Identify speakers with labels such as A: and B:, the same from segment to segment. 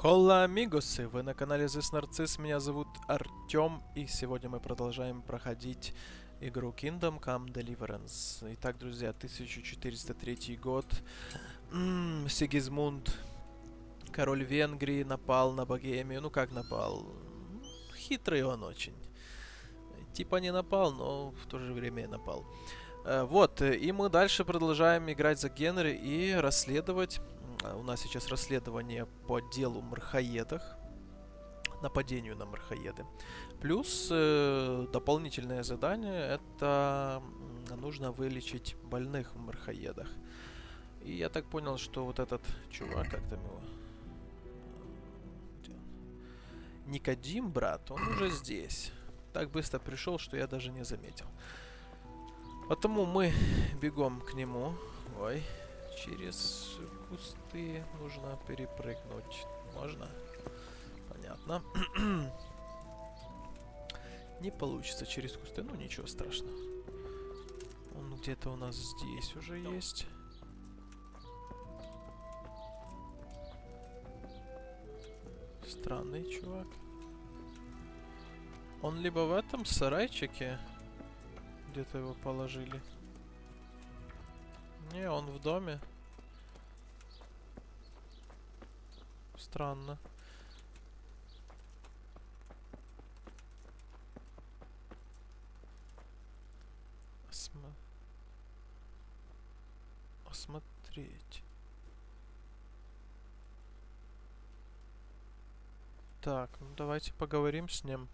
A: Холла амигосы, вы на канале ThisNarCiss, меня зовут Артём, и сегодня мы продолжаем проходить игру Kingdom Come Deliverance. Итак, друзья, 1403 год, Сигизмунд, король Венгрии, напал на Богемию. Ну как напал? Хитрый он очень. Типа не напал, но в то же время и напал. Вот, и мы дальше продолжаем играть за Генри и расследовать. У нас сейчас расследование по делу Мархаедах. Нападению на Мархаеды. Плюс дополнительное задание. Это нужно вылечить больных в Мархаедах. И я так понял, что вот этот чувак, как там его? Никодим, брат, он уже здесь. Так быстро пришел, что я даже не заметил. Потому мы бегом к нему. Ой, через кусты нужно перепрыгнуть. Можно? Понятно. Не получится через кусты, ну ничего страшного. Он где-то у нас здесь уже есть. Странный чувак. Он либо в этом сарайчике, где-то его положили. Не, он в доме. Странно. Осмотреть. Так, ну давайте поговорим с ним.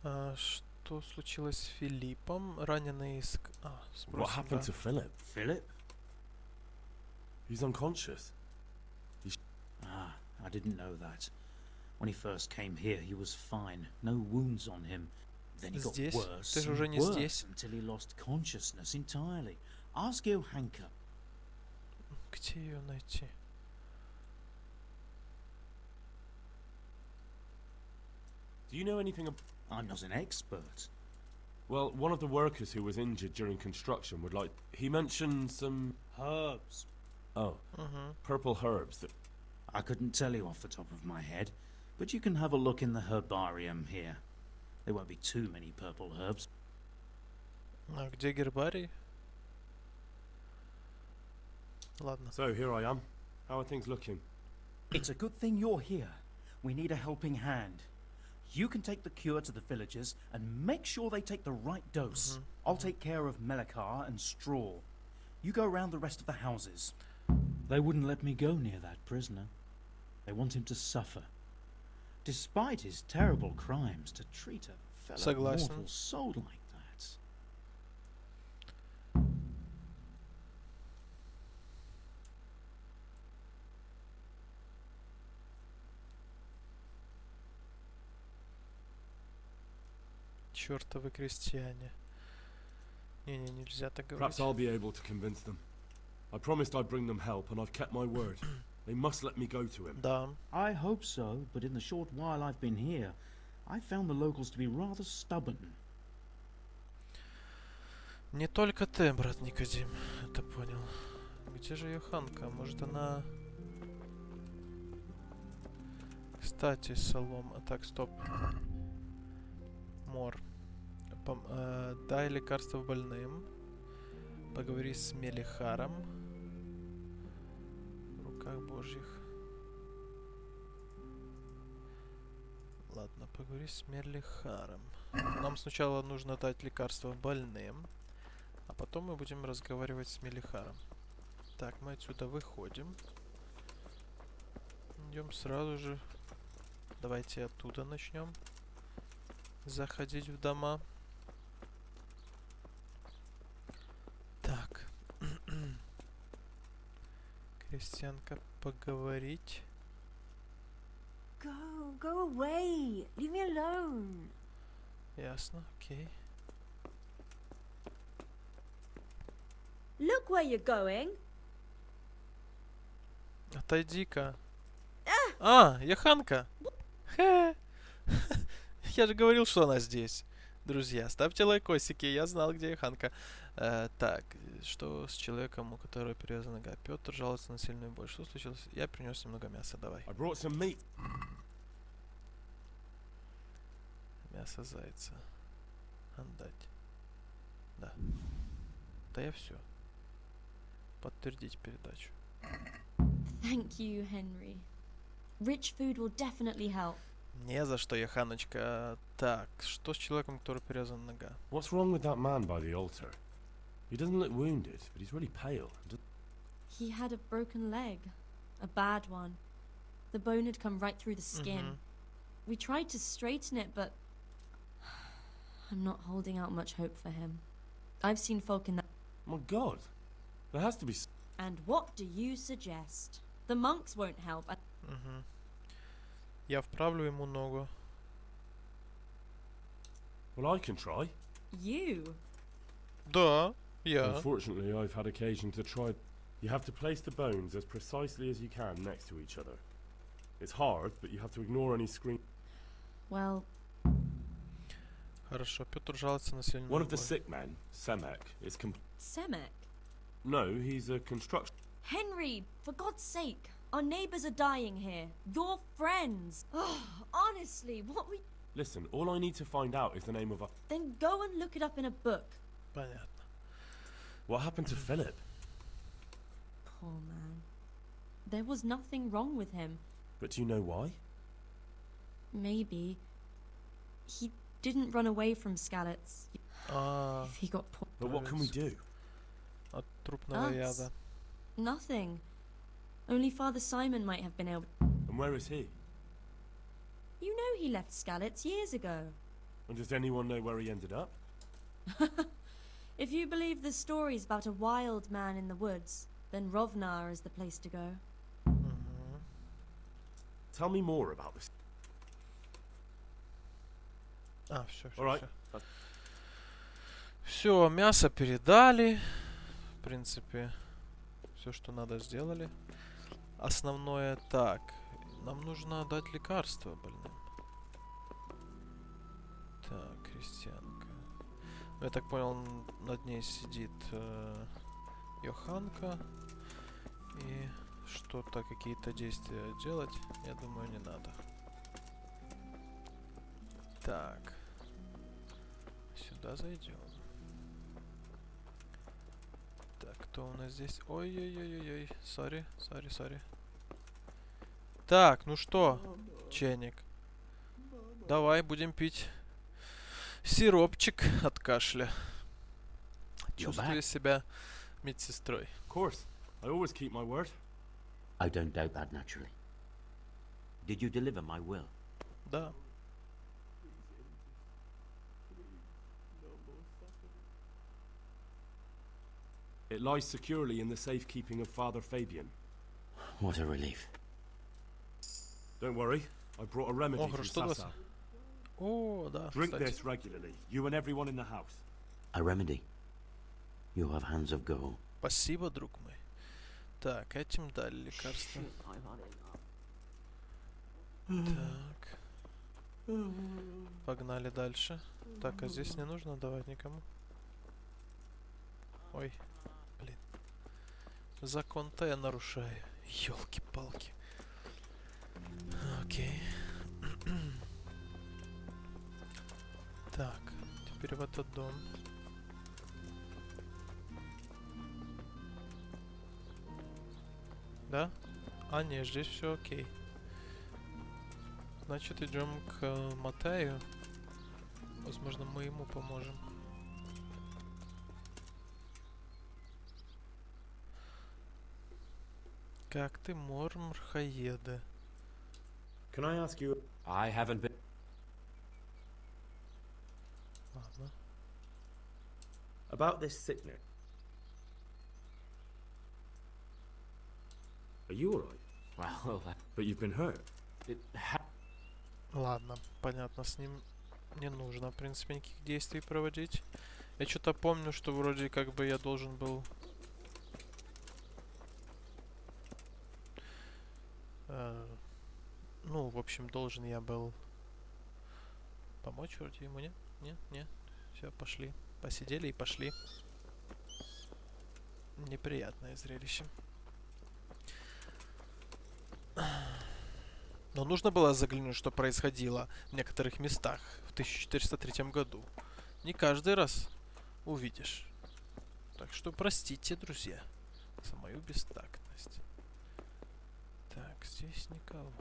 A: Что случилось с Филиппом? Раненый из...
B: What happened to Philip?
C: Philip?
B: He's unconscious.
C: I didn't know that. When he first came here, he was fine. No wounds on him. Then he got worse
A: Ты же уже не
C: and worse
A: здесь.
C: until he lost consciousness entirely. Ask Johanka.
A: Где ее найти?
B: Do you know anything about...
C: I'm not an expert.
B: Well, one of the workers who was injured during construction would like... He mentioned some...
C: Herbs.
B: Oh, purple herbs that...
C: I couldn't tell you off the top of my head, but you can have a look in the herbarium here. There won't be too many purple herbs.
A: А где гербарий? Ладно.
B: So, here I am. How are things looking?
D: It's a good thing you're here. We need a helping hand. You can take the cure to the villagers and make sure they take the right dose. I'll take care of Melekar and Straw. You go around the rest of the houses.
C: They wouldn't let me go near that prisoner. They want him to suffer. Despite his terrible crimes, to treat a fellow mortal soul like that.
A: Чёртовы крестьяне. Не, нельзя так
B: Perhaps
A: говорить.
B: I'll be able to convince them. I promised I'd bring them help, and I've kept my word. They must let me go to him.
A: Да.
C: I hope so, but in the short while I've been here, I've found the locals to be rather stubborn.
A: Не только ты, брат Никодим, это понял. Где же Йоханка? Может она... Кстати, солом... Так, стоп. Мор. Дай лекарство больным. Поговори с Мелихаром. В руках Божьих. Ладно, поговори с Мелихаром. Нам сначала нужно дать лекарство больным. А потом мы будем разговаривать с Мелихаром. Так, мы отсюда выходим. Идем сразу же. Давайте оттуда начнем. Заходить в дома. Так. Крестьянка, поговорить.
E: Go away. Leave me alone.
A: Ясно, окей.
E: Look where you're going.
A: Отойди-ка. Йоханка. Хе. Я же говорил, что она здесь. Друзья, ставьте лайкосики, я знал, где Ханка. Так, что с человеком, у которого перевязана нога? Петр жалуется на сильную боль. Что случилось? Я принес немного мяса, давай.
B: I brought some meat.
A: Мясо зайца. Отдать. Да. Да я все. Подтвердить передачу.
E: Thank you, Henry. Rich food will definitely help.
A: Не за что, Яханочка. Так, что с человеком, который перевязан нога?
B: What's wrong with that man by the altar? He doesn't look wounded, but he's really pale.
E: He had a broken leg. A bad one. The bone had come right through the skin. We tried to straighten it, but I'm not holding out much hope for him. I've seen folk in that.
B: My God, there has to be.
E: And what do you suggest? The monks won't help.
A: Я вправлю ему ногу.
B: Well, I can try.
E: You?
A: Да, я.
B: Unfortunately, I've had occasion to try. You have to place the bones as precisely as you can next to each other. It's hard, but you have to ignore any scream.
E: Well,
A: Хорошо, Петр жалуется на сильную
B: One of the
A: боль.
B: sick men, Semek, is
E: Semek?
B: No, he's a construction.
E: Henry, for God's sake. Our neighbors are dying here. Your friends. Oh, honestly, what we...
B: Listen, all I need to find out is the name of a...
E: Then go and look it up in a book.
A: Понятно.
B: What happened to Philip?
E: Poor man. There was nothing wrong with him.
B: But do you know why?
E: Maybe. He didn't run away from Skalitz.
A: А,
E: If he got
B: But what can we do?
A: от трупного
E: Us?
A: яда.
E: Nothing. Only Father Simon might have been able...
B: And where is he?
E: You know he left Skalitz years ago.
B: And does anyone know where he ended up?
E: If you believe the stories about a wild man in the woods, then Rovnar is the place to go.
B: Tell me more about this.
A: А, все, все,
B: Alright.
A: все. Все, мясо передали. В принципе, все, что надо, сделали. Основное так. Нам нужно дать лекарство больным. Так, крестьянка. Ну, я так понял, над ней сидит Йоханка. И что-то, какие-то действия делать, я думаю, не надо. Так. Сюда зайдем. Так, кто у нас здесь? Ой-ой-ой-ой-ой. Сори, сори, сори. Так, ну что, чайник? Давай будем пить сиропчик от кашля. Чувствую себя медсестрой.
B: Of course. I always keep my word.
F: I don't doubt that, naturally. Did you deliver my will?
A: Да.
B: It lies securely in the safekeeping of Father Fabian.
F: What a relief.
B: Don't worry, I brought a remedy
A: О,
B: from
A: что у вас?
B: Sasa.
A: О, да,
B: Drink
A: кстати.
B: this regularly, you and everyone in the house.
F: A remedy. You have hands of gold.
A: Спасибо, друг мой. Так, этим дали лекарство. Так. Погнали дальше. Так, а здесь не нужно давать никому. Ой, блин. Закон-то я нарушаю. Ёлки-палки. Окей. Так, теперь в этот дом. Да? А, нет, здесь все окей. Значит, идем к Матею. Возможно, мы ему поможем. Как ты, Мормрхаеда?
G: Can I ask you? I haven't been.
A: Ладно.
G: About this sickness. Are you alright?
F: Well,
G: But you've been hurt.
A: Ладно, понятно, с ним не нужно, в принципе, никаких действий проводить. Я что-то помню, что вроде как бы я должен был... ну, в общем, должен я был помочь вроде ему, нет? Нет? Нет? Все, пошли. Посидели и пошли. Неприятное зрелище. Но нужно было заглянуть, что происходило в некоторых местах в 1403 году. Не каждый раз увидишь. Так что простите, друзья, за мою бестактность. Так, здесь никого.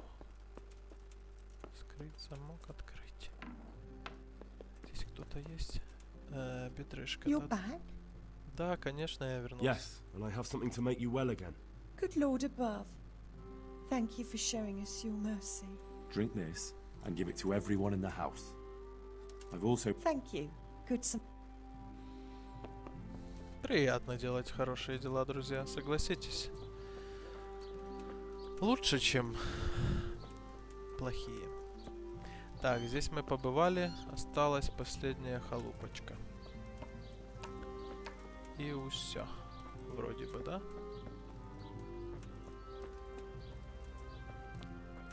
A: Скрыть замок, открыть. Здесь кто-то есть? Бедрышка. Да, конечно, я вернулся.
B: Yes, and I have something to make you well again.
H: Good Lord above. Thank you for showing us your mercy.
G: Drink this and give it to everyone in the house. I've also...
H: Thank you. Good some...
A: Приятно делать хорошие дела, друзья, согласитесь. Лучше, чем плохие. Так, здесь мы побывали. Осталась последняя халупочка. И все. Вроде бы, да?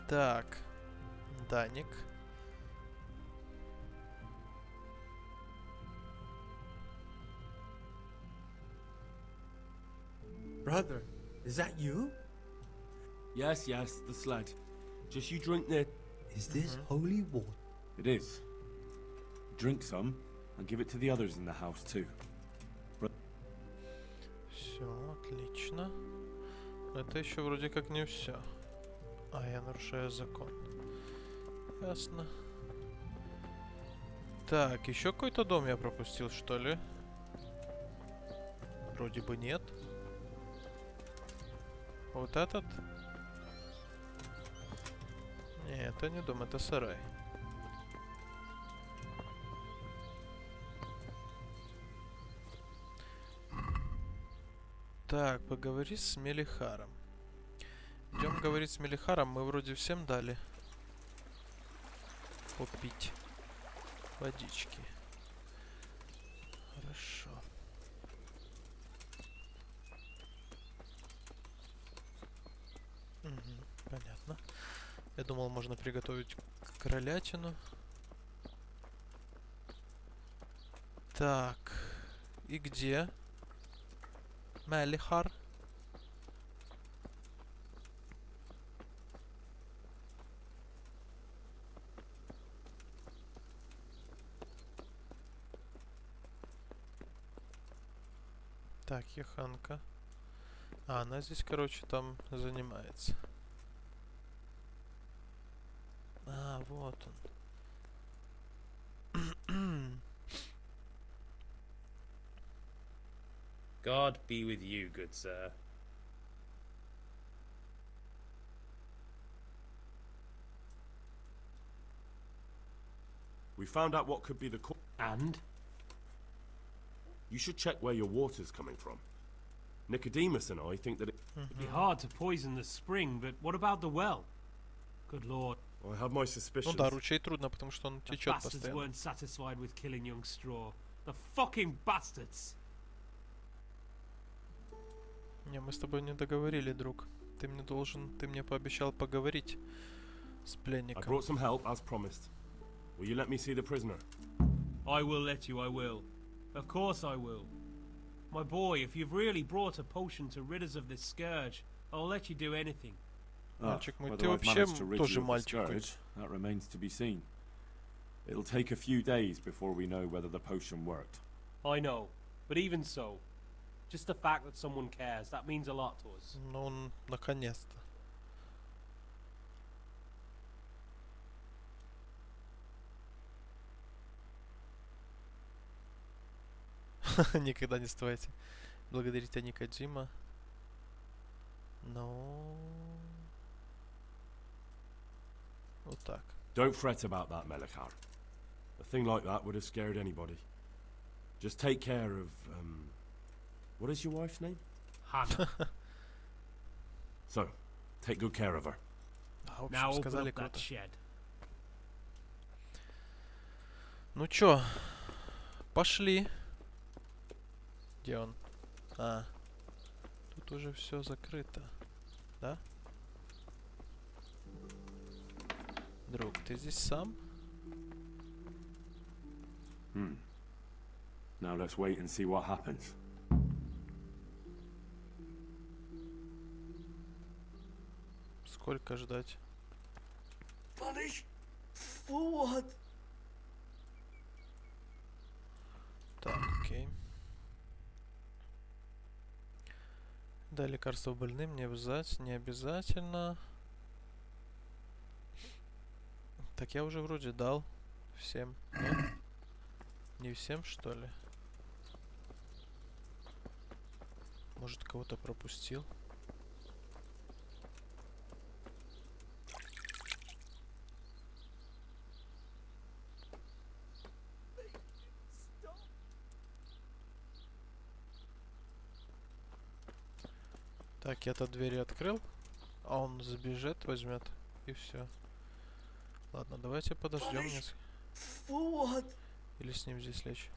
A: Так. Даник.
I: Brother, is that you?
B: Yes, yes, the sled. Just you drink this.
I: Is this holy water?
G: It is. Drink some and give it to the others in the house too.
A: Все, отлично. Это еще вроде как не все. А, я нарушаю закон. Ясно. Так, еще какой-то дом я пропустил, что ли? Вроде бы нет. Вот этот? Не, это не дом, это сарай. Так, поговори с Мелихаром. Идем говорить с Мелихаром. Мы вроде всем дали попить водички. Хорошо. Понятно. Я думал, можно приготовить кролятину. Так. И где? Мелихар. Так, Еханка. А, она здесь, короче, там занимается. А, вот он.
J: God be with you, good sir.
B: We found out what could be the
J: And?
B: You should check where your water's coming from. Nicodemus and I think that
J: It'd be hard to poison the spring, but what about the well? Good lord.
B: I have my
A: Ну
B: suspicions.
A: да, ручей трудно, потому что он
J: The
A: течет
J: bastards
A: постоянно.
J: weren't satisfied with killing young Straw. The fucking bastards!
A: Не, мы с тобой не договорили, друг. Ты мне пообещал поговорить с
B: I
A: пленником.
B: brought some help as promised. Will you let me see the prisoner?
J: I will let you, I will. Of course I will. My boy, if you've really brought a potion to rid us of this scourge, I'll let you do anything.
A: Мальчик мой,
G: Whether
A: ты
G: I've
A: вообще
G: managed to rid
A: тоже
G: you of the
A: мальчик.
G: scourge, that remains to be seen. It'll take a few days before we know whether the potion worked.
J: I know, but even so, just the fact that someone cares, that means a lot to us.
A: Ну, наконец-то. Никогда не стоите благодарить Аника Джима. Но... Вот так.
B: Don't fret about that, Melichar. A thing like that would have scared anybody. Just take care of, what is your wife's name?
J: Hannah.
B: So, take good care of her.
A: А, в общем,
J: Now open
A: сказали
J: up that
A: круто.
J: shed.
A: Ну чё, пошли. Где он? А, тут уже все закрыто. Да? Друг, ты здесь сам?
G: Now let's wait and see what happens.
A: Сколько ждать?
I: Punish? For what?
A: Так, окей. Да, лекарства больным не обязательно. Так я уже вроде дал всем, нет? Не всем, что ли? Может, кого-то пропустил? Так, я-то двери открыл, а он забежит, возьмет, и все. Ладно, давайте подождем несколько. Или с ним здесь лечь.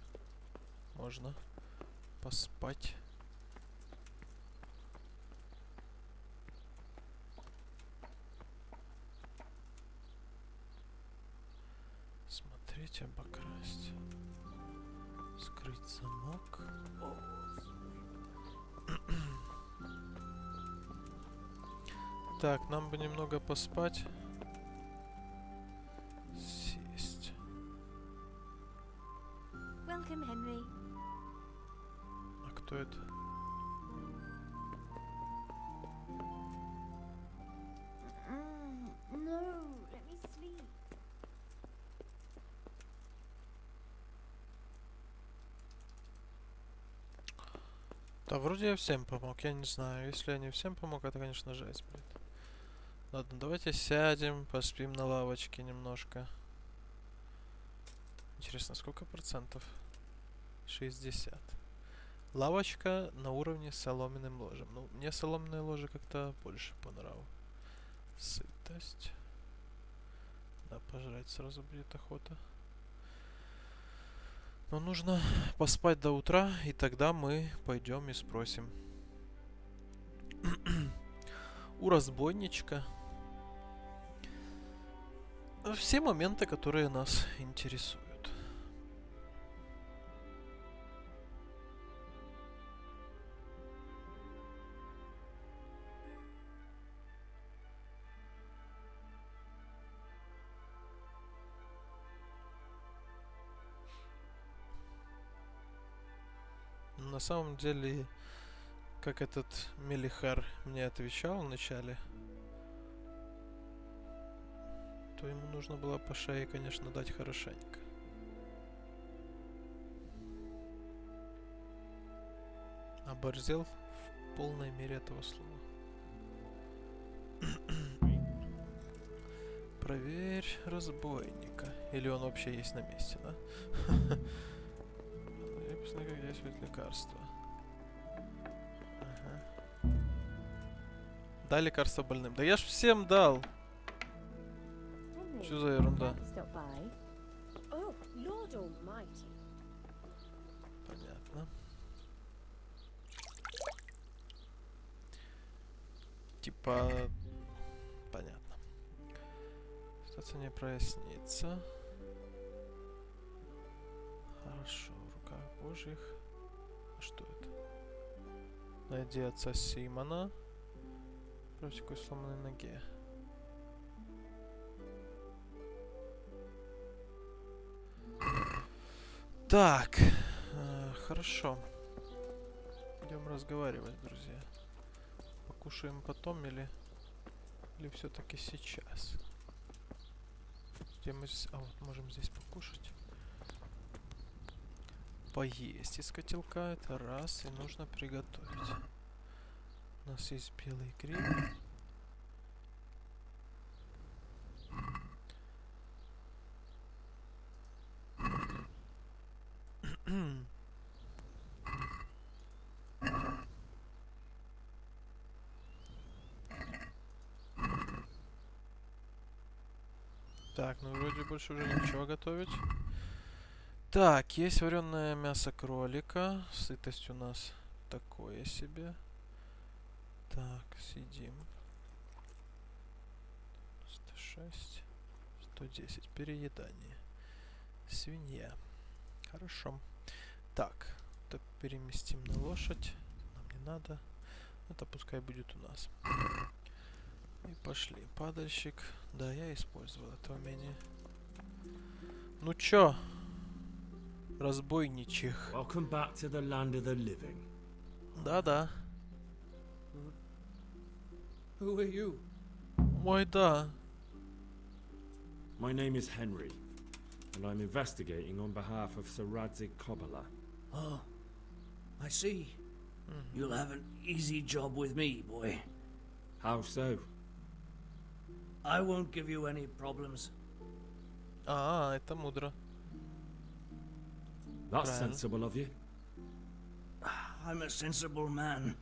A: Можно поспать. Смотреть, обокрасть. Скрыть замок. Так, нам бы немного поспать. Сесть.
K: Welcome, Henry.
A: А кто это?
K: No, let me sleep.
A: Да, вроде я всем помог, я не знаю. Если я не всем помог, это, конечно, жесть будет. Ладно, давайте сядем, поспим на лавочке немножко. Интересно, сколько процентов? 60. Лавочка на уровне с соломенным ложем. Ну, мне соломенное ложе как-то больше по нраву. Сытость. Да, пожрать сразу будет охота. Но нужно поспать до утра, и тогда мы пойдем и спросим. У разбойничка. Все моменты, которые нас интересуют. На самом деле, как этот Мелихар мне отвечал вначале, то ему нужно было по шее, конечно, дать хорошенько. Оборзел в полной мере этого слова. Проверь разбойника. Или он вообще есть на месте, да? Посмотри, как действует лекарство. Ага. Дай лекарство больным. Да я ж всем дал. Что за ерунда? Понятно. Типа... Понятно. Ситуация не прояснится. Хорошо. В руках Божьих. А что это? Найди отца Симона. Практикуй сломанной ноге. Так, хорошо. Идем разговаривать, друзья. Покушаем потом или все-таки сейчас? Где мы здесь? А вот можем здесь покушать. Поесть из котелка, это раз, и нужно приготовить. У нас есть белый гриб. Так, ну вроде больше уже ничего готовить. Так, есть вареное мясо кролика. Сытость у нас такое себе. Так, сидим. 106, 110. Переедание. Свинья. Хорошо. Так, это переместим на лошадь. Нам не надо. Это пускай будет у нас. И пошли. Падальщик. Да, я использовал это умение. Ну чё? Разбойничих.
L: Welcome back to the land of the living.
A: Да-да.
I: Who are you?
A: Ой, да.
L: My name is Henry, and I'm investigating on behalf of Sir Radzig Kobyla.
I: Oh, I see. You'll have an easy job with me, boy.
L: How so?
I: I won't give you any problems.
A: А, это мудро.
L: That's
A: Правильно.
L: sensible of you.
I: I'm a sensible man.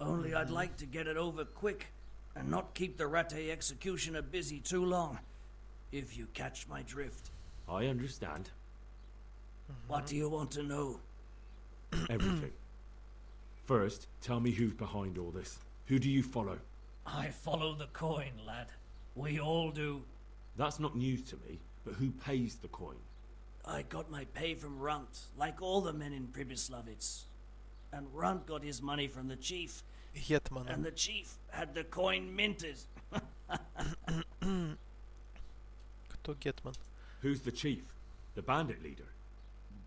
I: Only I'd like to get it over quick and not keep the Ratte executioner busy too long, if you catch my drift.
L: I understand.
I: What do you want to know?
L: Everything. First, tell me who's behind all this. Who do you follow?
I: I follow the coin, lad. We all do.
L: That's not news to me, but who pays the coin?
I: I got my pay from Runt, like all the men in Pribyslavitz. And Runt got his money from the chief.
A: Hetman.
I: And the chief had the coin minted.
A: Кто Гетман?
L: Who's the chief? The bandit leader?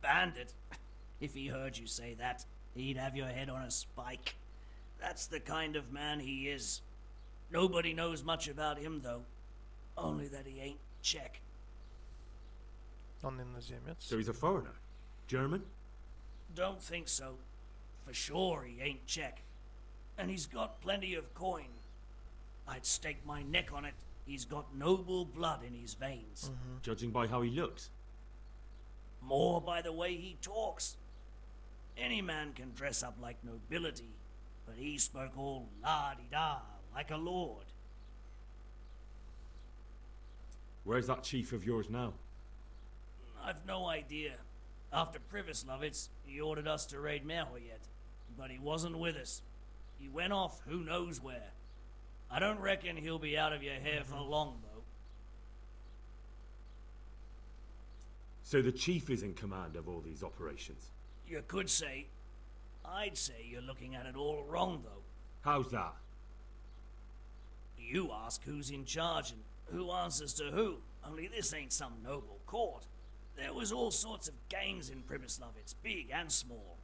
I: Bandit? If he heard you say that, he'd have your head on a spike. That's the kind of man he is. Nobody knows much about him, though. Only that he ain't Czech.
A: Он иноземец.
L: So he's a foreigner? German?
I: Don't think so. For sure he ain't Czech. And he's got plenty of coin. I'd stake my neck on it. He's got noble blood in his veins.
L: Judging by how he looks.
I: More by the way he talks. Any man can dress up like nobility, but he spoke all la-di-da, like a lord.
L: Where's that chief of yours now?
I: I've no idea. After Pribyslavitz, he ordered us to raid Merhoyet, but he wasn't with us. He went off who knows where. I don't reckon he'll be out of your hair for long, though.
L: So the chief is in command of all these operations?
I: You could say. I'd say you're looking at it all wrong, though.
L: How's that?
I: You ask who's in charge and who answers to who, only this ain't some noble court. There was all sorts of gangs in Pribyslavitz, big and small.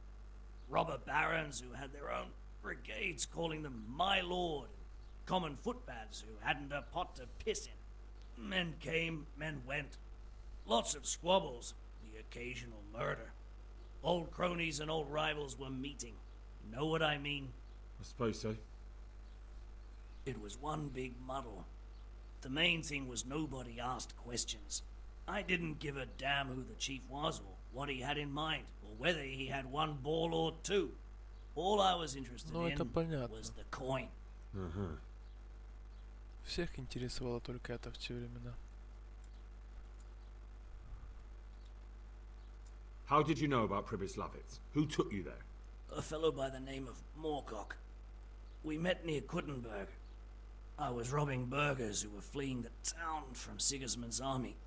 I: Robber barons who had their own brigades calling them my lord, and common footpads who hadn't a pot to piss in. Men came, men went. Lots of squabbles, the occasional murder. Old cronies and old rivals were meeting. Know what I mean?
L: I suppose so.
I: It was one big muddle. The main thing was nobody asked questions. I didn't give a damn who the chief was or what he had in mind or whether he had one ball or two. All I was interested in was the coin.
A: Всех интересовало только это в те времена.
L: How did you know about Pribyslavitz? Who took you there?
I: A fellow by the name of Moorcock. We met near Kuttenberg. I was robbing burghers who were fleeing the town from Sigismund's army.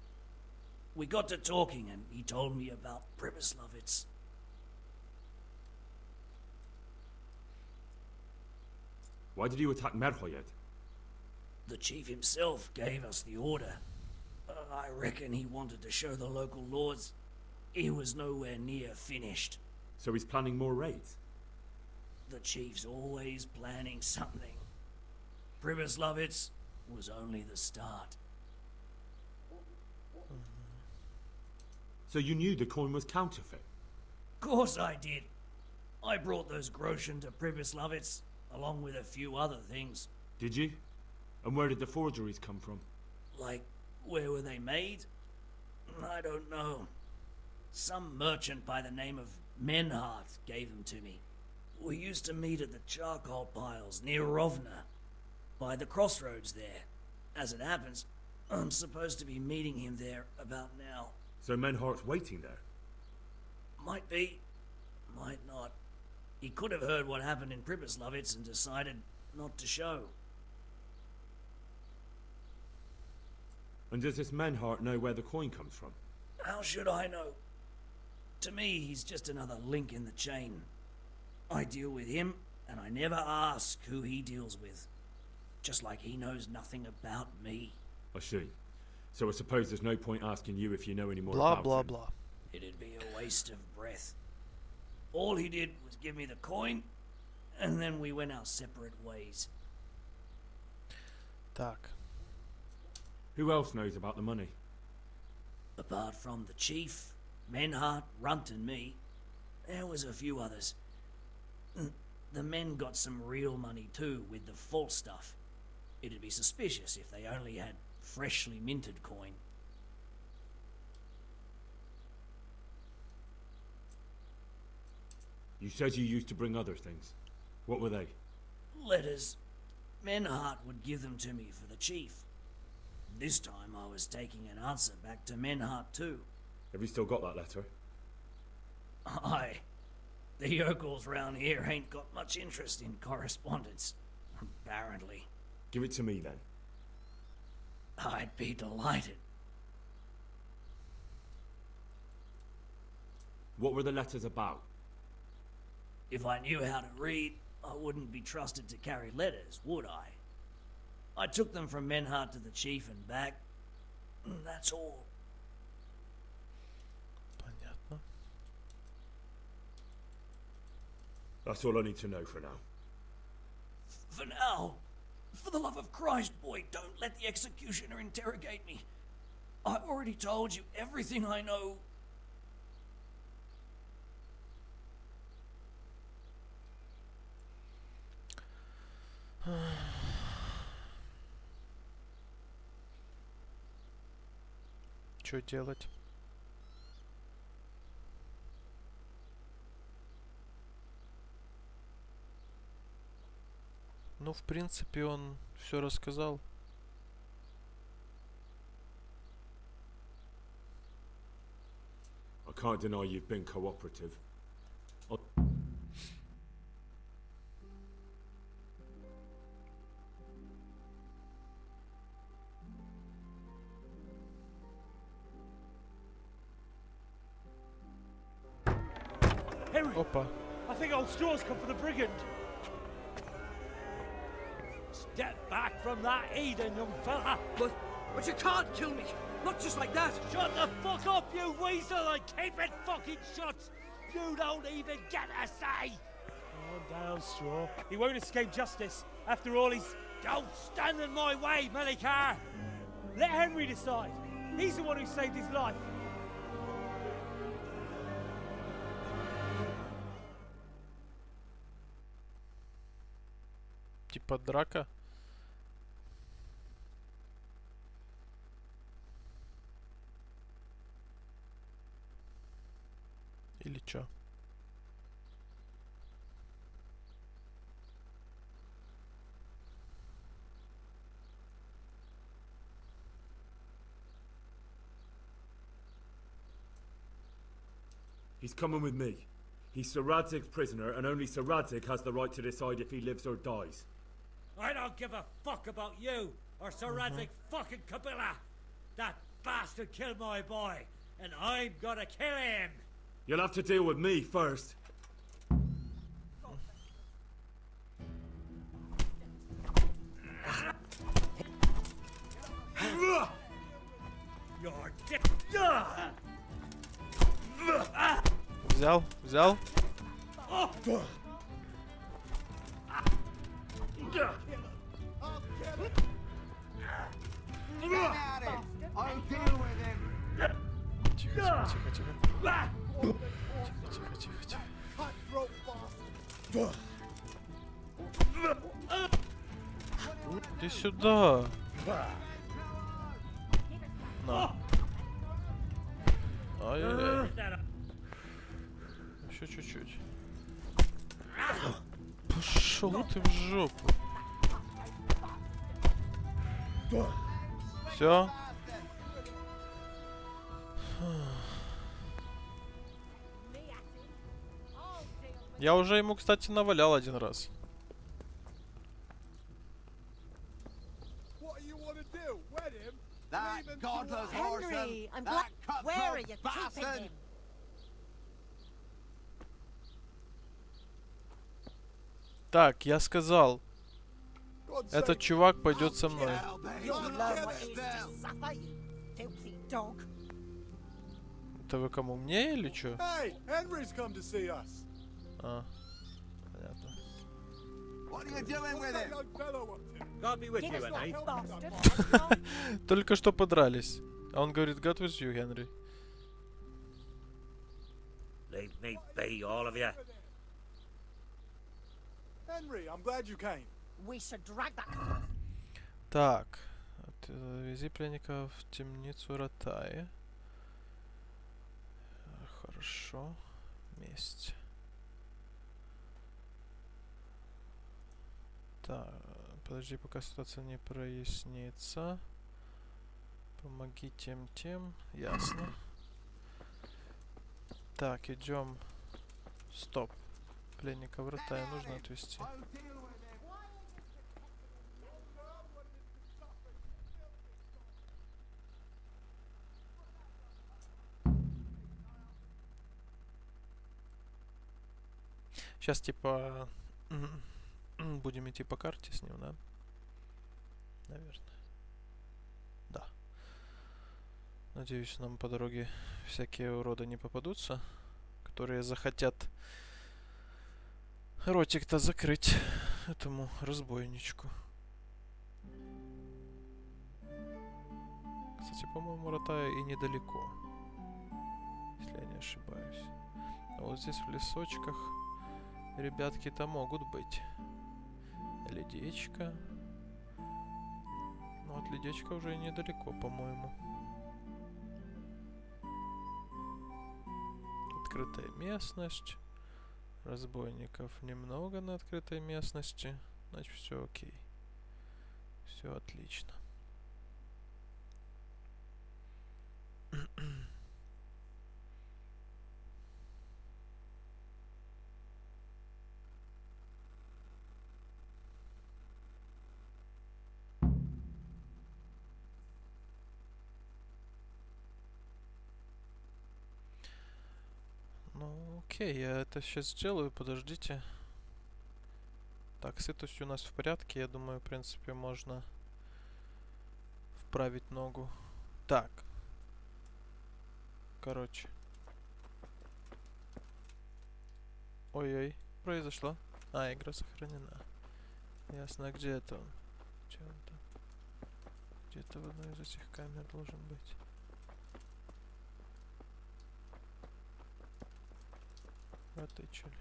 I: We got to talking and he told me about Pribyslavitz.
L: Why did you attack Merhoyet?
I: The chief himself gave us the order. I reckon he wanted to show the local lords he was nowhere near finished.
L: So he's planning more raids?
I: The chief's always planning something. Pribyslavitz was only the start.
L: So you knew the coin was counterfeit?
I: Course I did. I brought those groschen to Pribyslavitz, along with a few other things.
L: Did you? And where did the forgeries come from?
I: Like, where were they made? I don't know. Some merchant by the name of Menhart gave them to me. We used to meet at the charcoal piles near Rovna, by the crossroads there. As it happens, I'm supposed to be meeting him there about now.
L: So Menhart's waiting there?
I: Might be, might not. He could have heard what happened in Pribyslavitz and decided not to show.
L: And does this Menhart know where the coin comes from?
I: How should I know? To me, he's just another link in the chain. I deal with him, and I never ask who he deals with. Just like he knows nothing about me.
L: I see. So I suppose there's no point asking you if you know any more
A: Blah,
L: about
A: blah,
L: him.
A: blah.
I: It'd be a waste of breath. All he did was give me the coin, and then we went our separate ways.
A: Так.
L: Who else knows about the money?
I: Apart from the chief, Menhart, Runt and me, there was a few others. The men got some real money too with the false stuff. It'd be suspicious if they only had freshly minted coin.
L: You said you used to bring other things. What were they?
I: Letters. Menhart would give them to me for the chief. This time I was taking an answer back to Menhart too.
L: Have you still got that letter?
I: Aye. The yokels round here ain't got much interest in correspondence, apparently.
L: Give it to me then.
I: I'd be delighted.
L: What were the letters about?
I: If I knew how to read, I wouldn't be trusted to carry letters, would I? I took them from Menhart to the chief and back. That's all.
A: Понятно.
L: That's all I need to know for now.
I: For now, for the love of Christ, boy, don't let the executioner interrogate me. I already told you everything I know.
A: Что делать? Ну, в принципе, он все рассказал.
L: I can't deny you've been cooperative.
A: Опа.
M: I think old Straw's come for the brigand. Step back from that heathen, young fella.
N: But you can't kill me. Not just like that.
M: Shut the fuck up, you weasel, and keep it fucking shut. You don't even get a say. Calm down, Straw. He won't escape justice. After all, he's... Don't stand in my way, Melikar. Let Henry decide. He's the one who saved his life.
A: Типа драка. Или чё?
L: He's coming with me. He's Sir Radzig's prisoner, and only Sir Radzig has the right to decide if he lives or dies.
M: I don't give a fuck about you or Sir Radzig fucking Kabila. That bastard killed my boy, and I'm gonna kill him.
L: You'll have to deal with me first.
M: You're dick.
A: Взял, взял.
N: I'll deal with him.
A: Тихо, тихо, тихо, тихо. Тихо, тихо, тихо, тихо. Иди сюда. На. Ай-яй-яй. Еще чуть-чуть. Пошел ты в жопу. Все. Я уже ему, кстати, навалял один раз.
N: That godless
K: Henry, I'm glad. Where are you keeping him?
A: Так, я сказал, этот чувак пойдет со мной. Это вы кому, мне или чё? А, понятно. Только что подрались. А он говорит, God with you, Генри.
F: Leave me be, all of you.
O: Henry, I'm glad you came.
K: We should drag that.
A: Так, вези пленника в темницу Ратаи. Хорошо. Месть. Так, подожди, пока ситуация не прояснится. Помоги тем. Ясно. Так, идем. Стоп. Пленника в Ратаи нужно отвезти. Сейчас типа будем идти по карте с ним, да? Наверное. Да. Надеюсь, нам по дороге всякие уроды не попадутся, которые захотят ротик-то закрыть этому разбойничку. Кстати, по-моему, Ратая и недалеко, если я не ошибаюсь. А вот здесь в лесочках ребятки-то могут быть. Ледечко. Ну, от ледечка уже недалеко, по-моему. Открытая местность. Разбойников немного на открытой местности. Значит, все окей. Все отлично. Ну, окей, я это сейчас сделаю, подождите. Так, сытость у нас в порядке, я думаю, в принципе, можно вправить ногу. Так. Короче. Ой-ой, произошло. А, игра сохранена. Ясно, а где это он? Где он там? Где-то в одной из этих камер должен быть. А ты чё ли?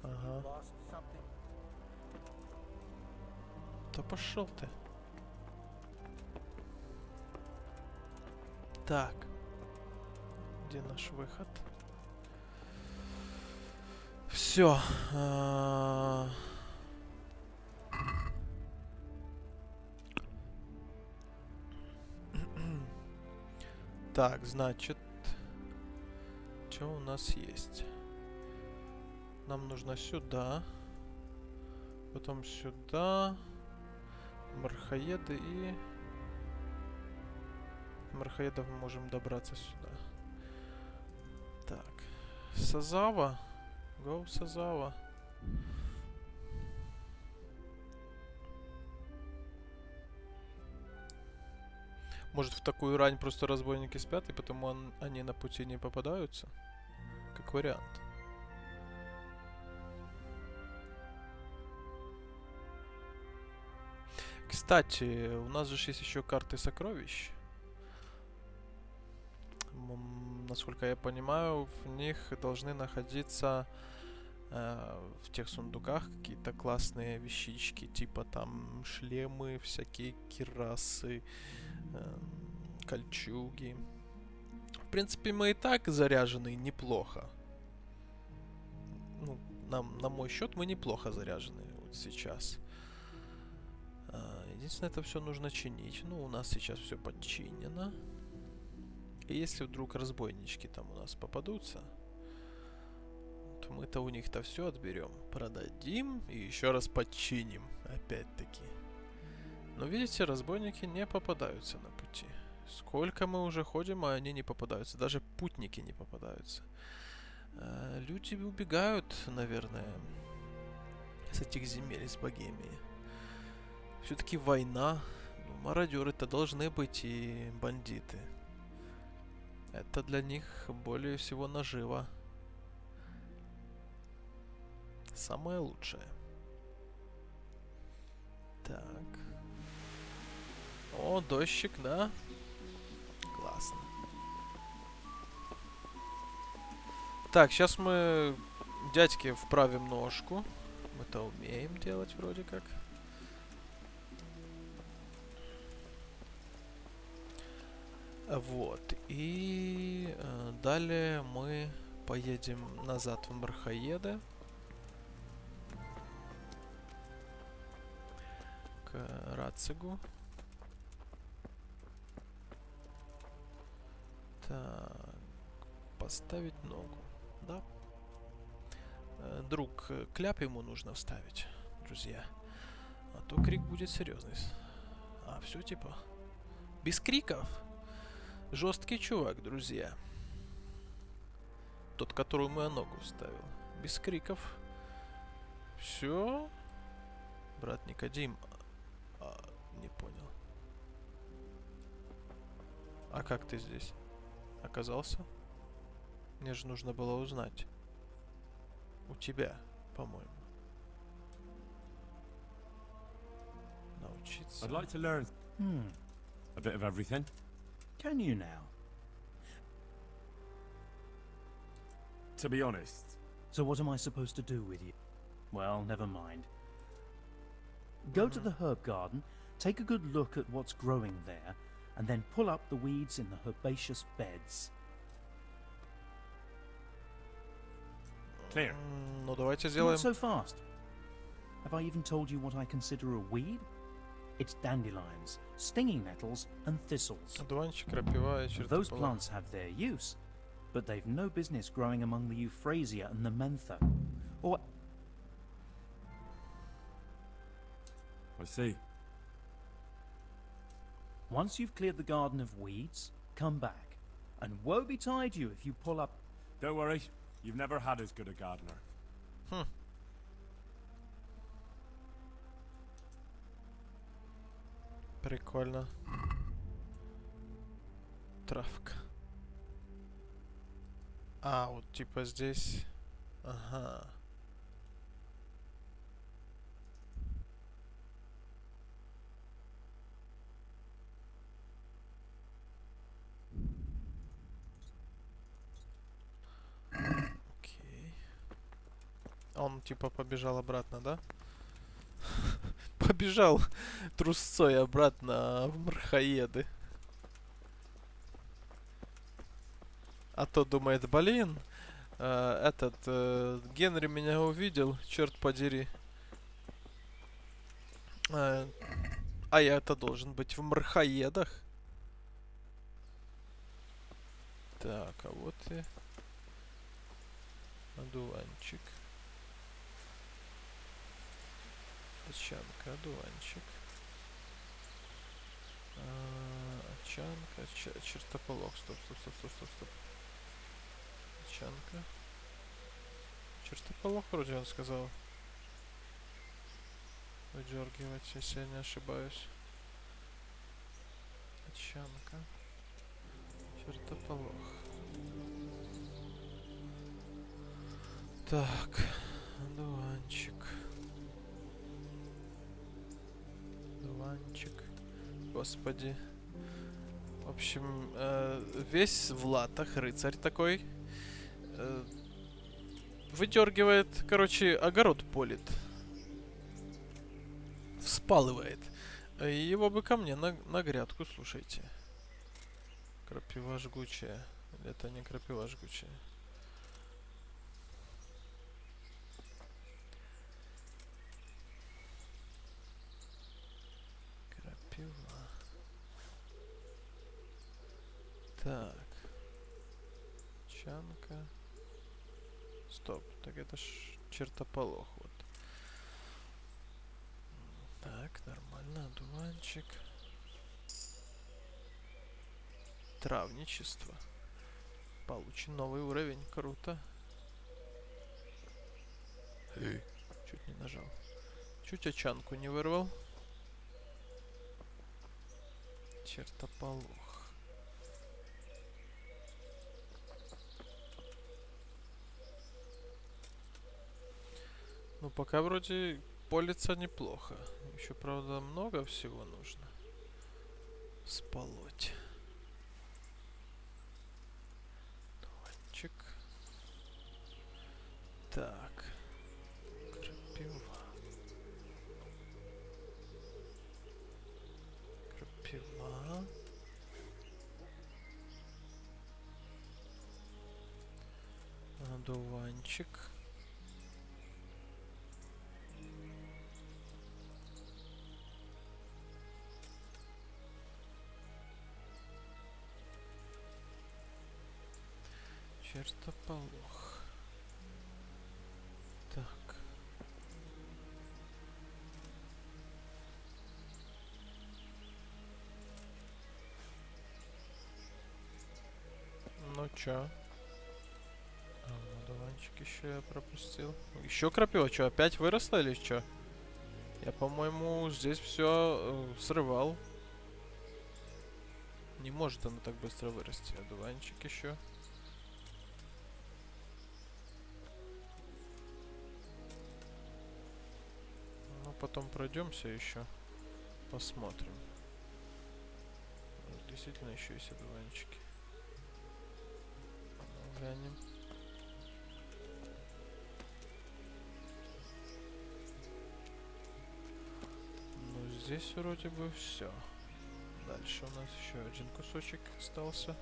A: Ага. Да пошел ты. Так. Где наш выход? Все. Так, значит, что у нас есть? Нам нужно сюда, потом сюда, мархаеды и... Мархаедов мы можем добраться сюда. Так, Сазава. Go, Сазава. Может, в такую рань просто разбойники спят, и потому они на пути не попадаются? Как вариант. Кстати, у нас же есть еще карты сокровищ. Насколько я понимаю, в них должны находиться в тех сундуках какие-то классные вещички, типа там шлемы, всякие кирасы, кольчуги. В принципе, мы и так заряжены неплохо. Ну, на мой счет мы неплохо заряжены вот сейчас. Единственное, это все нужно чинить. Ну, у нас сейчас все подчинено. И если вдруг разбойнички там у нас попадутся, то мы-то у них-то все отберем, продадим и еще раз подчиним. Опять-таки. Но видите, разбойники не попадаются на пути. Сколько мы уже ходим, а они не попадаются. Даже путники не попадаются. Люди убегают, наверное, с этих земель, из Богемии. Все-таки война. Мародеры-то должны быть и бандиты. Это для них более всего наживо. Самое лучшее. Так. О, дождик, да? Классно. Так, сейчас мы дядьке вправим ножку. Мы это умеем делать вроде как. Вот. И далее мы поедем назад в Мархаеды. К Рацигу. Так. Поставить ногу. Да. Друг, кляп ему нужно вставить, друзья. А то крик будет серьезный. А, все типа. Без криков. Жесткий чувак, друзья. Тот, которую мою ногу вставил. Без криков. Все. Брат Никодим. Не понял. А как ты здесь оказался? Мне же нужно было узнать. У тебя, по-моему. Научиться.
G: I'd like to learn a bit of everything.
D: Can you now?
G: To be honest.
D: So what am I supposed to do with you? Well, never mind. Go to the herb garden, take a good look at what's growing there, and then pull up the weeds in the herbaceous beds.
G: Clear.
A: Ну, давайте сделаем...
D: Not so fast. Have I even told you what I consider a weed? It's dandelions, stinging nettles, and thistles.
A: Одуванчик, крапива и чертополох.
D: Those plants have their use, but they've no business growing among the euphrasia and the mentha. Or...
G: I see.
D: Once you've cleared the garden of weeds, come back. And woe betide you if you pull up...
G: Don't worry. You've never had as good a gardener.
A: Прикольно. Травка. А, вот типа здесь. Ага. Окей. Он типа побежал обратно, да? Побежал трусцой обратно в Мархаеды. А то думает, блин, Генри меня увидел, черт подери. А я-то должен быть в Мархаедах. Так, а вот и одуванчик. Очанка, одуванчик. Очанка, чертополох. Стоп. Очанка. Чертополох вроде он сказал. Выдергивать, если я не ошибаюсь. Очанка. Чертополох. Так, одуванчик. Господи. В общем, весь в латах, рыцарь такой. Выдергивает, короче, огород полит. Вспалывает. Его бы ко мне на грядку, слушайте. Крапива жгучая. Или это не крапива жгучая? Так. Чанка. Стоп. Так это ж чертополох. Вот. Так, нормально. Одуванчик. Травничество. Получен новый уровень. Круто. Чуть не нажал. Чуть очанку не вырвал. Чертополох. Ну, пока вроде полится неплохо. Еще, правда, много всего нужно сполоть. Дуванчик. Так. Крапива. Крапива. Дуванчик. Чертополох. Так. Ну чё? Дуванчик еще я пропустил. Еще крапива. Что, опять выросла или что? Я, по-моему, здесь все срывал. Не может она так быстро вырасти. А дуванчик еще. Ну, потом пройдемся еще. Посмотрим. Может, действительно еще есть одуванчики. Глянем. Ну, здесь вроде бы все. Дальше у нас еще один кусочек остался.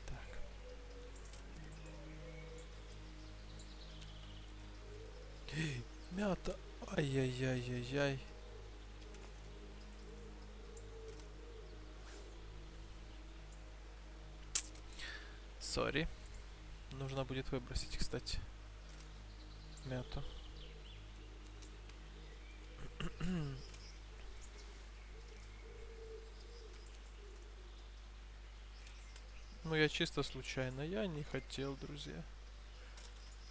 A: Так. Мята. Ай-яй-яй-яй-яй. Сори. Нужно будет выбросить, кстати, мяту. Ну, я чисто случайно. Я не хотел, друзья.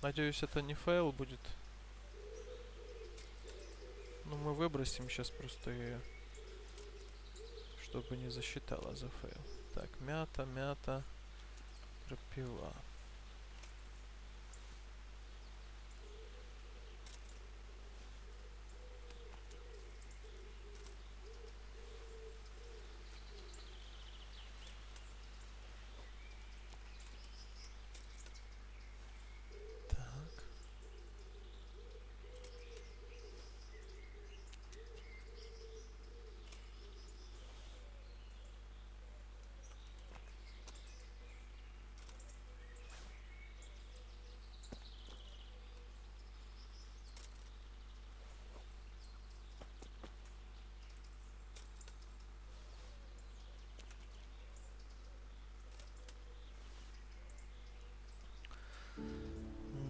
A: Надеюсь, это не фейл будет. Ну, мы выбросим сейчас просто ее, чтобы не засчитала за фейл. Так, мята, мята, крапива.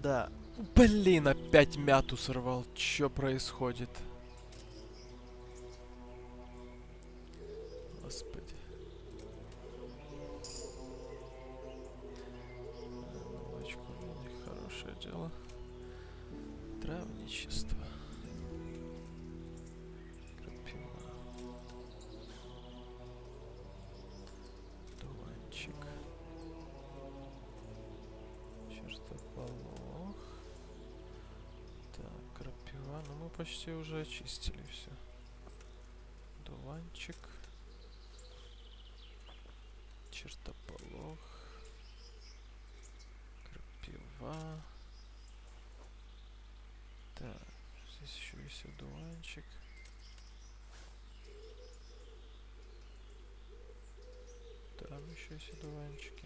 A: Да. Блин, опять мяту сорвал. Чё происходит? Господи. Молочко у них хорошее дело. Травничество. Крапива. Дуванчик. Чертополох. Так, крапива. Ну, мы почти уже очистили все. Дуванчик. Чертополох. Крапива. Так, здесь еще есть одуванчик. Там еще есть одуванчики.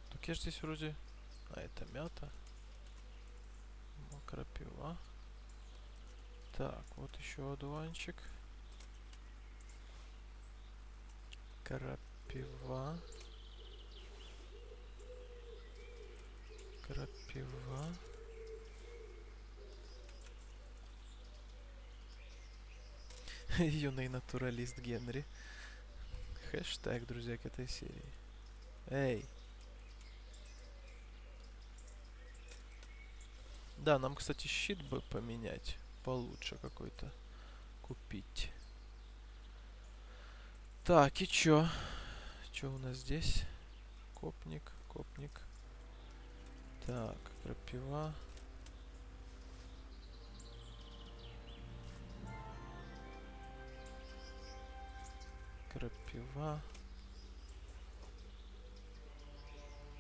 A: Так, я же здесь вроде... А, это мята. Крапива. Так, вот еще одуванчик. Крапива. Крапива. Юный натуралист Генри. Хэштег, друзья, к этой серии. Эй. Да, нам, кстати, щит бы поменять. Получше какой-то. Купить. Так, и чё? Чё у нас здесь? Копник, копник. Так, крапива. Крапива.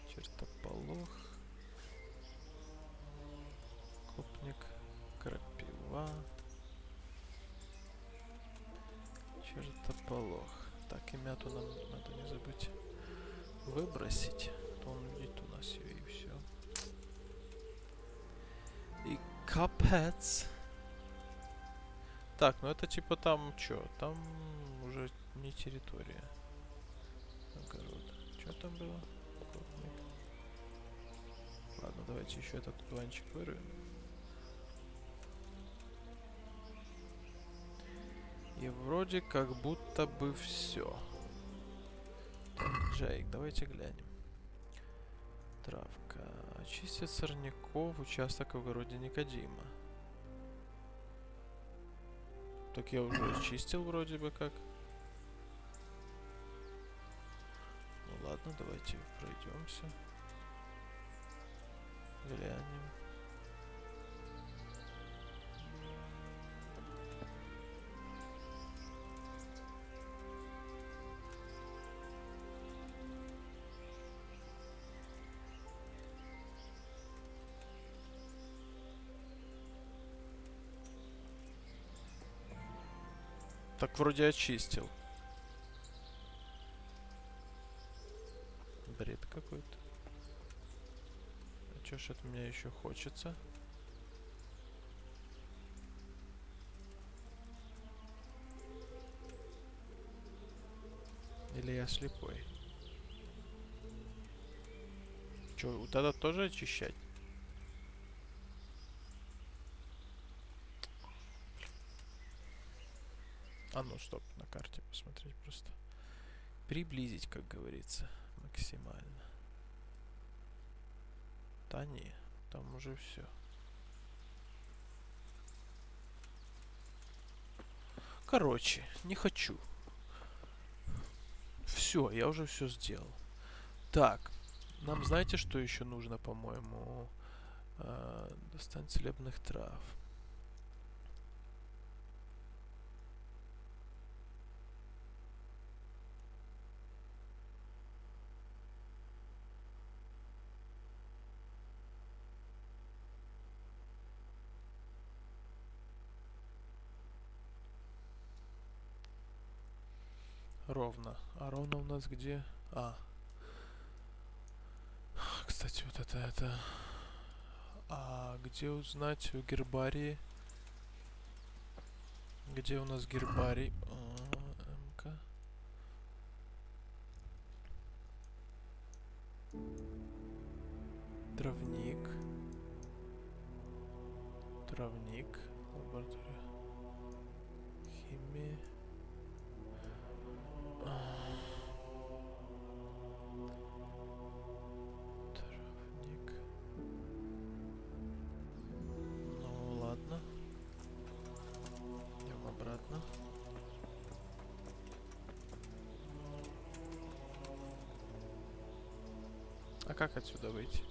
A: Чертополох. Копник. Крапива. Чертополох. Так, и мяту нам надо не забыть выбросить. То он видит у нас ее и все. И капец. Так, ну это типа там что? Там уже не территория. Огород. Что там было? Копник. Ладно, давайте еще этот планчик вырвем. И вроде как будто бы все. Джейк, давайте глянем. Травка. Очистить сорняков. Участок в огороде Никодима. Так я уже очистил вроде бы как. Ну ладно, давайте пройдемся. Глянем. Так, вроде очистил. Бред какой-то. А чё ж от меня еще хочется? Или я слепой? Чё, вот это тоже очищать? А ну, стоп, на карте посмотреть просто. Приблизить, как говорится, максимально. Да не, там уже все. Короче, не хочу. Все, я уже все сделал. Так, нам знаете, что еще нужно, по-моему? Достань целебных трав. Ровно. А ровно у нас где? А. Кстати, вот это. А где узнать в гербарии? Где у нас гербарий? МК. Травник. Травник. Лаборатория. Химия. Травник. Ну ладно. Идем обратно. А как отсюда выйти?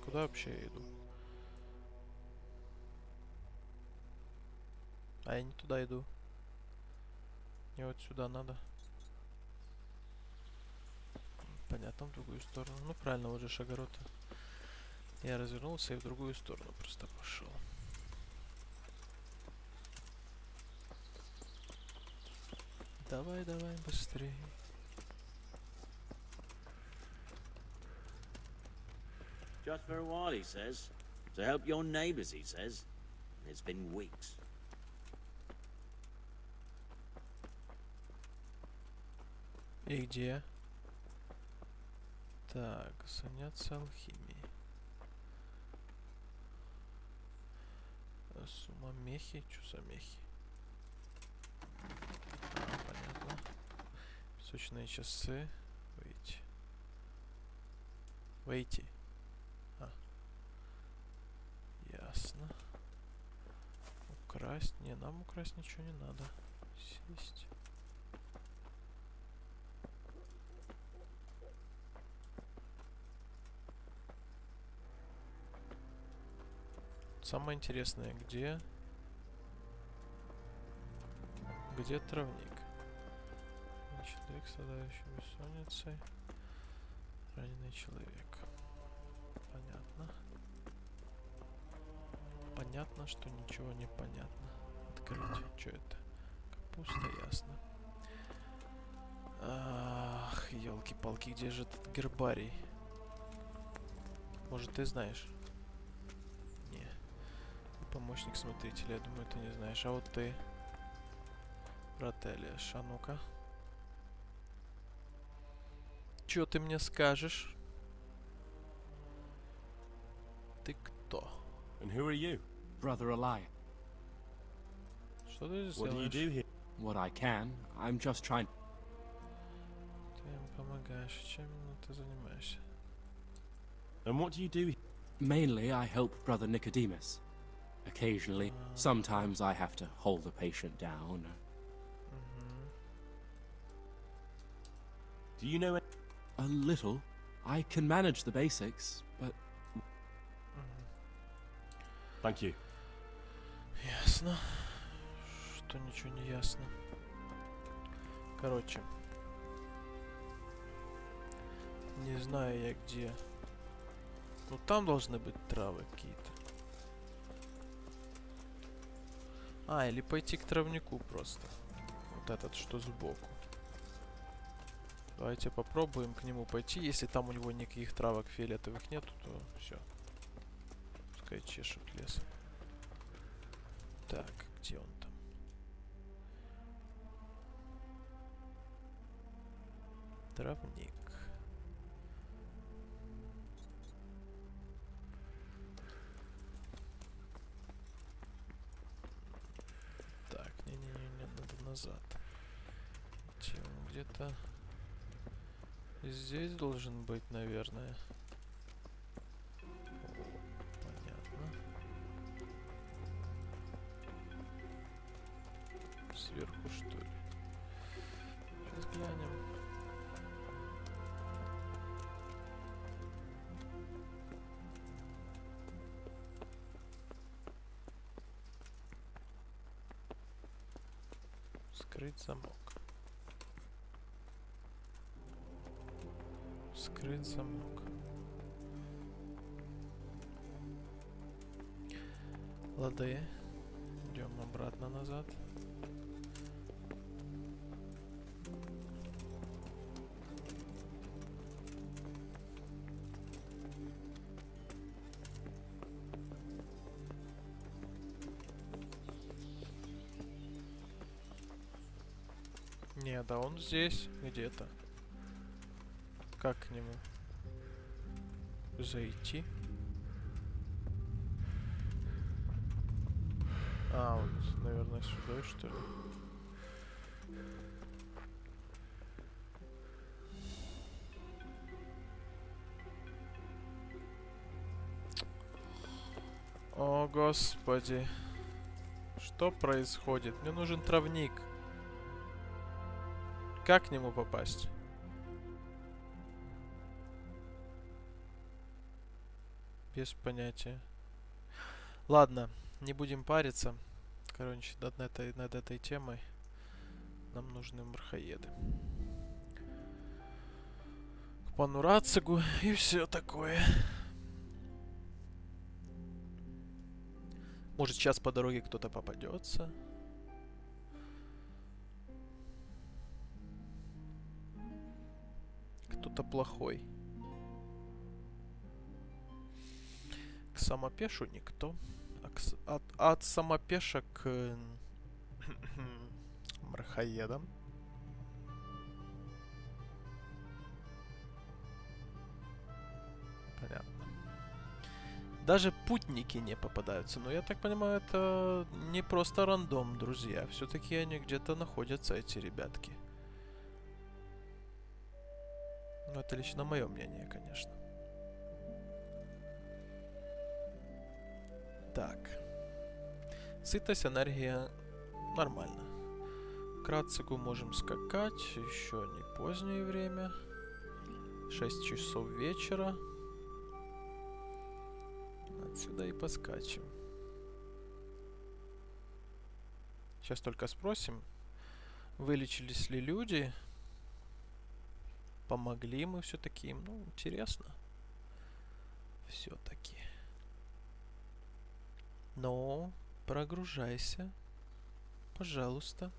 A: Куда вообще я иду? А я не туда иду. Мне вот сюда надо. Понятно, в другую сторону. Ну правильно, вот же огород. Я развернулся и в другую сторону просто пошел. Давай, давай, быстрее.
F: Just for a while, he says. To help your neighbours, he says. And it's been weeks.
A: И где? Так, заняться алхимией. Сумма мехи. Что за мехи? Понятно. Песочные часы. Выйти. Выйти. Ясно. Украсть. Не, нам украсть ничего не надо. Сесть. Самое интересное, где травник? Человек, страдающий бессонницей. Раненый человек. Понятно. Понятно, что ничего не понятно. Открыть. Что это? Капуста, ясно. Ах, елки-палки, где же этот гербарий? Может, ты знаешь? Не. Помощник смотрителя, я думаю, ты не знаешь. А вот ты, брателеш, а ну-ка. Чё ты мне скажешь? Ты кто?
B: And who are you?
P: Brother Eli.
A: Что ты здесь
B: What do you do here?
P: What I can. I'm just trying.
A: Ты им помогаешь. Чем ты занимаешься?
B: And what do you do here?
P: Mainly, I help Brother Nicodemus. Occasionally, sometimes I have to hold a patient down.
B: Do you know it?
P: A little. I can manage the basics, but...
B: Thank you.
A: Ясно. Что ничего не ясно. Короче. Не знаю я где. Ну там должны быть травы какие-то. А, или пойти к травнику просто. Вот этот, что сбоку. Давайте попробуем к нему пойти. Если там у него никаких травок фиолетовых нету, то все. Пускай чешет лес. Так, где он там? Травник. Так, не-не-не, надо назад. Где-то здесь должен быть, наверное. Понятно. Сверху, что ли? Сейчас глянем. Скрыть замок. Скрыть замок. Лады. Идем обратно назад. Не, да он здесь где-то. Как к нему зайти? А, вот, наверное, сюда, что ли? О, господи. Что происходит? Мне нужен травник. Как к нему попасть? Без понятия. Ладно, не будем париться. Короче, над этой темой нам нужны мрахоеды. К пану Рацигу и все такое. Может, сейчас по дороге кто-то попадется. Кто-то плохой. К самопешу никто. От самопеша к мрахоедам. Понятно. Даже путники не попадаются. Но я так понимаю, это не просто рандом, друзья. Все-таки они где-то находятся, эти ребятки. Ну, это лично мое мнение, конечно. Так. Сытость, энергия. Нормально. К Рацигу можем скакать. Еще не позднее время. 6 часов вечера. Отсюда и поскачем. Сейчас только спросим, вылечились ли люди. Помогли мы все-таки им. Ну, интересно. Все-таки. Но прогружайся. Пожалуйста.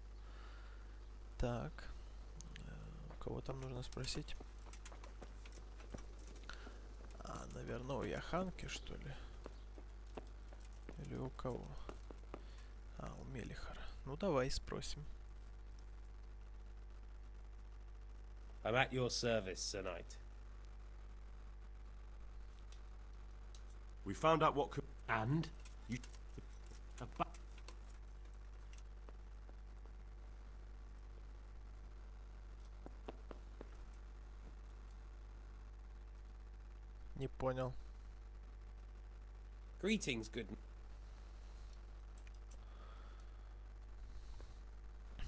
A: Так. Кого там нужно спросить? Наверное, у Яханки, что ли? Или у кого? У Мелихара. Ну, давай спросим.
Q: I'm at your service, Sir Knight.
B: We found out what could...
Q: And? You...
A: Не понял.
Q: Greetings, good...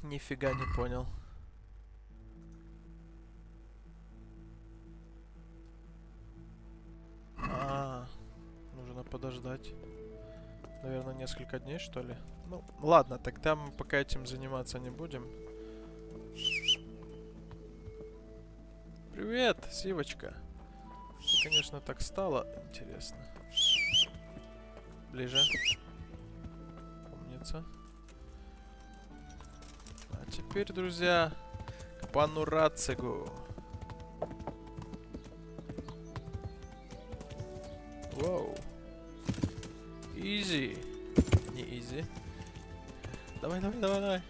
A: Нифига не понял. Нужно подождать. Наверное, несколько дней, что ли. Ну, ладно, тогда мы пока этим заниматься не будем. Привет, Сивочка. Ты, конечно, так стало интересно. Ближе. Умница. А теперь, друзья, к пану Рацигу. Воу. Изи. Не изи. Давай, давай, давай, давай.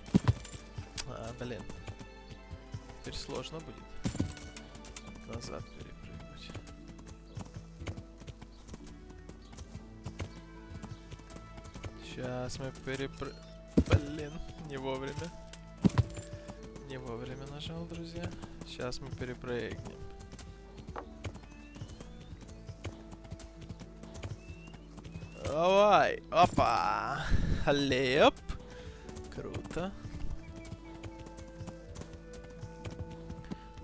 A: Блин. Теперь сложно будет. Назад перепрыгнуть. Сейчас мы Блин, не вовремя. Не вовремя нажал, друзья. Сейчас мы перепрыгнем. Давай, опа, леп, круто.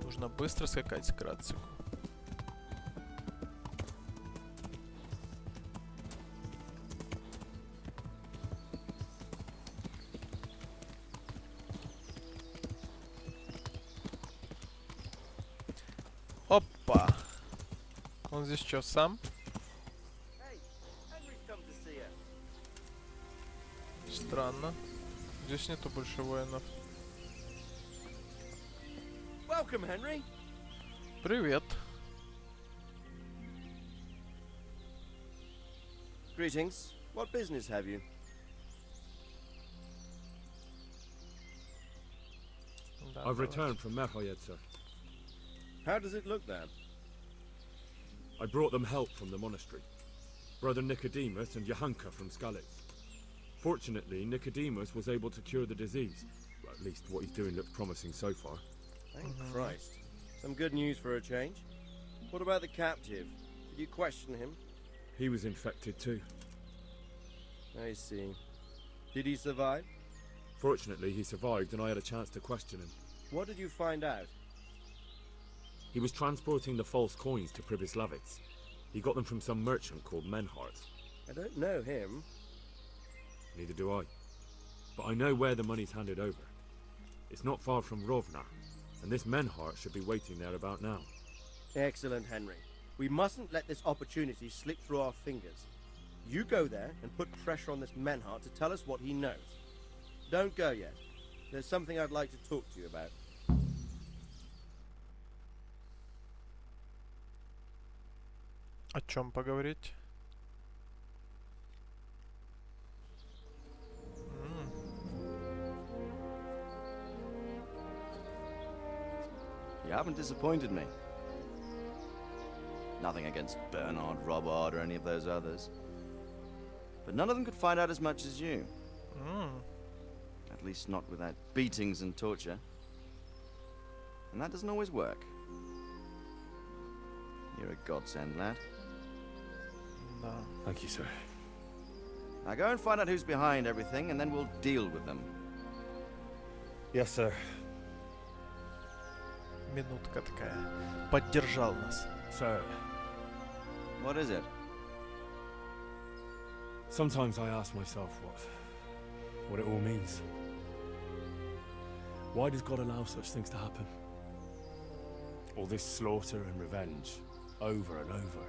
A: Нужно быстро скакать к Рацигу. Опа, он здесь что, сам? Странно. Здесь нету больше воинов.
R: Welcome, Henry.
A: Привет.
R: Greetings. What business have you?
L: I've returned from Merhoyed, sir.
R: How does it look there?
L: I brought them help from the monastery. Brother Nicodemus and Johanka from Skalitz. Fortunately, Nicodemus was able to cure the disease. Well, at least what he's doing looks promising so far.
R: Thank Christ. Some good news for a change. What about the captive? Did you question him?
L: He was infected too.
R: I see. Did he survive?
L: Fortunately, he survived and I had a chance to question him.
R: What did you find out?
L: He was transporting the false coins to Pribyslavitz. He got them from some merchant called Menhart.
R: I don't know him.
L: Neither do I. But I know where the money's handed over. It's not far from Rovna, and this Menhart should be waiting there about now.
R: Excellent, Henry. We mustn't let this opportunity slip through our fingers. You go there and put pressure on this Menhart to tell us what he knows. Don't go yet. There's something I'd like to talk to you about.
A: О чем поговорить?
R: You haven't disappointed me.
S: Nothing against Bernard, Robert, or any of those others. But none of them could find out as much as you. At least not without beatings and torture. And that doesn't always work. You're a godsend, lad.
A: No.
B: Thank you, sir.
S: Now go and find out who's behind everything, and then we'll deal with them.
B: Yes, sir.
A: Минутка такая. Поддержал нас.
B: Sir.
S: What is it?
B: Sometimes I ask myself what it all means. Why does God allow such things to happen? All this slaughter and revenge, over and over.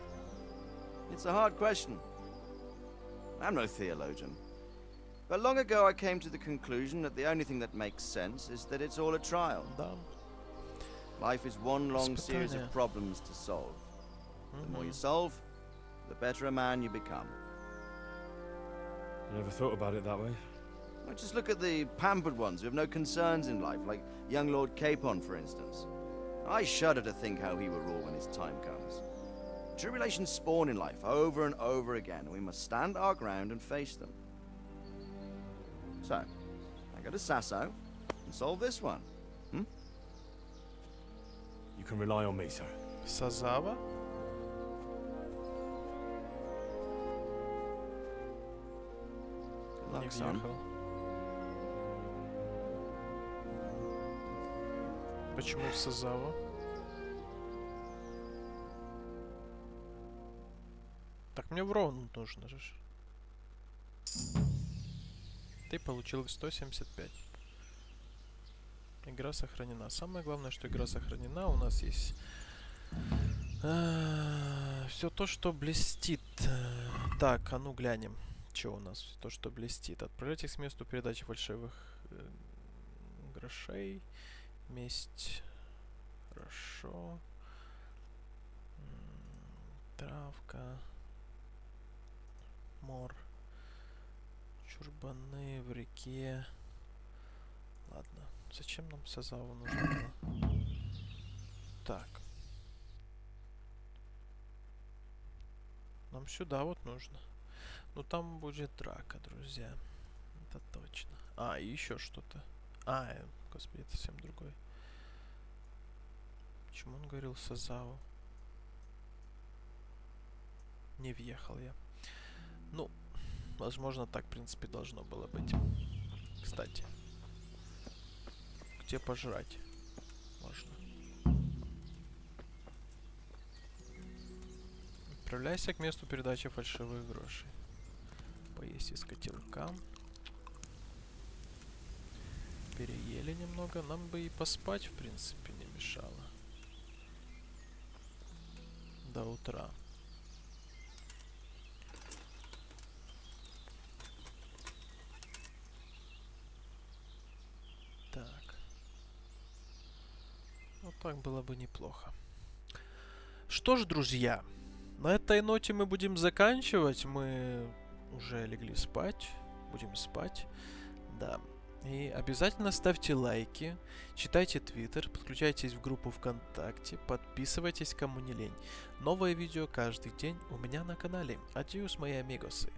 S: It's a hard question. I'm no theologian. But long ago I came to the conclusion that the only thing that makes sense is that it's all a trial. Life is one long series of problems to solve. The more you solve, the better a man you become.
B: I never thought about it that way.
S: Well, just look at the pampered ones who have no concerns in life, like young Lord Capon, for instance. I shudder to think how he will rule when his time comes. Tribulations spawn in life over and over again, and we must stand our ground and face them. So, I go to Sasso and solve this one.
B: You can rely on me, sir.
A: Сазава?
S: Good luck, son.
A: Почему в Сазава? Так мне в Ровно нужно же. Ты получил 175. Игра сохранена. Самое главное, что игра сохранена. У нас есть все то, что блестит. Так, а ну глянем. Что у нас? То, что блестит. Отправляйтесь к месту передачи фальшивых грошей. Месть. Хорошо. Травка. Мор. Чурбаны в реке. Ладно. Зачем нам Сазаву нужно было? Так. Нам сюда вот нужно. Ну там будет драка, друзья. Это точно. А, и еще что-то. Господи, это совсем другой. Почему он говорил Сазаву? Не въехал я. Ну, возможно, так, в принципе, должно было быть. Кстати. Где пожрать? Можно. Отправляйся к месту передачи фальшивых грошей. Поесть из котелка. Переели немного. Нам бы и поспать, в принципе, не мешало. До утра. Так. Вот так было бы неплохо. Что ж, друзья, на этой ноте мы будем заканчивать. Мы уже легли спать. Будем спать. Да. И обязательно ставьте лайки, читайте Твиттер, подключайтесь в группу ВКонтакте, подписывайтесь, кому не лень. Новое видео каждый день у меня на канале. Адьюс, мои амигосы.